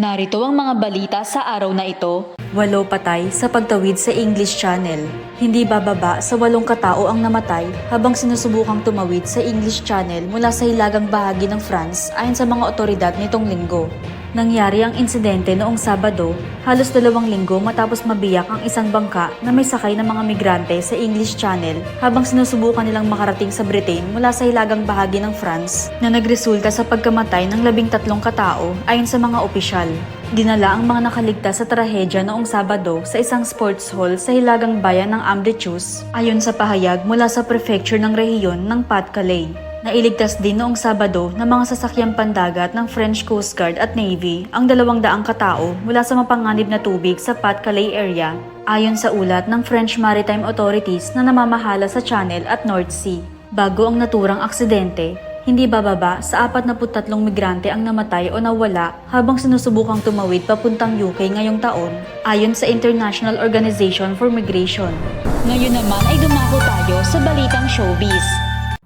Narito ang mga balita sa araw na ito. 8 patay sa pagtawid sa English Channel. Hindi bababa sa 8 katao ang namatay habang sinusubukang tumawid sa English Channel mula sa hilagang bahagi ng France ayon sa mga otoridad nitong linggo. Nangyari ang insidente noong Sabado, halos 2 linggo matapos mabiyak ang isang bangka na may sakay ng mga migrante sa English Channel habang sinusubukan nilang makarating sa Britain mula sa hilagang bahagi ng France na nagresulta sa pagkamatay ng 13 katao ayon sa mga opisyal. Dinala ang mga nakaligtas sa trahedya noong Sabado sa isang sports hall sa hilagang bayan ng Ambrecius ayon sa pahayag mula sa prefecture ng rehiyon ng Pas-de-Calais. Nailigtas din noong Sabado ng mga sasakyang pandagat ng French Coast Guard at Navy ang 200 katao mula sa mapanganib na tubig sa Pas-de-Calais area, ayon sa ulat ng French Maritime Authorities na namamahala sa Channel at North Sea. Bago ang naturang aksidente, hindi bababa sa 43 migrante ang namatay o nawala habang sinusubukang tumawid papuntang UK ngayong taon, ayon sa International Organization for Migration. Ngayon naman ay dumako tayo sa balitang showbiz.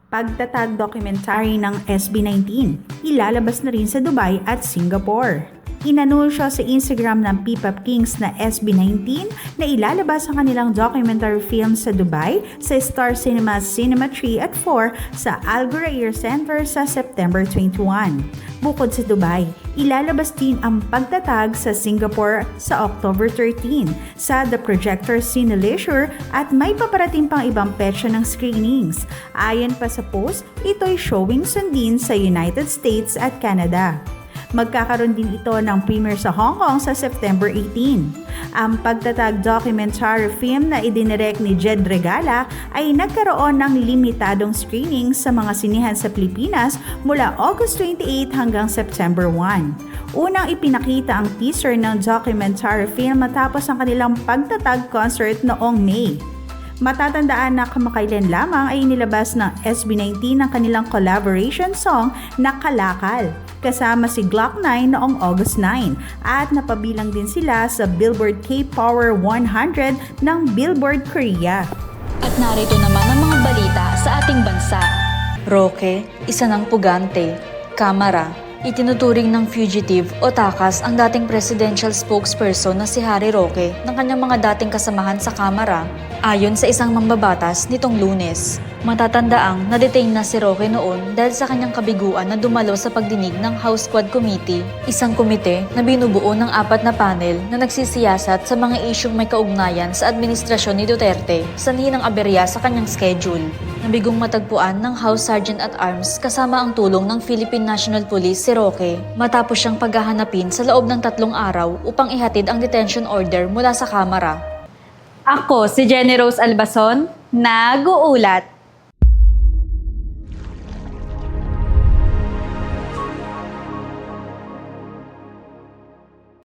Pagtatag documentary ng SB19, ilalabas na rin sa Dubai at Singapore. Inanunsyo sa Instagram ng P-Pop Kings na SB19 na ilalabas ang kanilang documentary film sa Dubai sa Star Cinemas Cinema 3 at 4 sa Al Ghurair Center sa September 21. Bukod sa Dubai, ilalabas din ang pagtatag sa Singapore sa October 13 sa The Projector Cine Leisure at may paparating pang ibang petsa ng screenings. Ayon pa sa post, ito'y showing sundin sa United States at Canada. Magkakaroon din ito ng premiere sa Hong Kong sa September 18. Ang pagtatag documentary film na idinirect ni Jed Regala ay nagkaroon ng limitadong screening sa mga sinihan sa Pilipinas mula August 28 hanggang September 1. Unang ipinakita ang teaser ng documentary film matapos ang kanilang pagtatag concert noong May. Matatandaan na kamakailan lamang ay inilabas ng SB19 ang kanilang collaboration song na Kalakal kasama si Glock 9 noong August 9 at napabilang din sila sa Billboard K-Power 100 ng Billboard Korea. At narito naman ang mga balita sa ating bansa. Roque, isa ng pugante. Kamara, itinuturing ng fugitive o takas ang dating presidential spokesperson na si Harry Roque ng kanyang mga dating kasamahan sa Kamara, ayon sa isang mambabatas nitong Lunes. Matatandaang na-detain na si Roque noon dahil sa kanyang kabiguan na dumalo sa pagdinig ng House Quad Committee, isang komite na binubuo ng 4 na panel na nagsisiyasat sa mga isyung may kaugnayan sa administrasyon ni Duterte sanhi ng aberya sa kanyang schedule. Nabigong matagpuan ng House Sergeant at Arms kasama ang tulong ng Philippine National Police si Roque matapos siyang paghahanapin sa loob ng 3 araw upang ihatid ang detention order mula sa Kamara. Ako si Jenny Rose Albason, nag-uulat.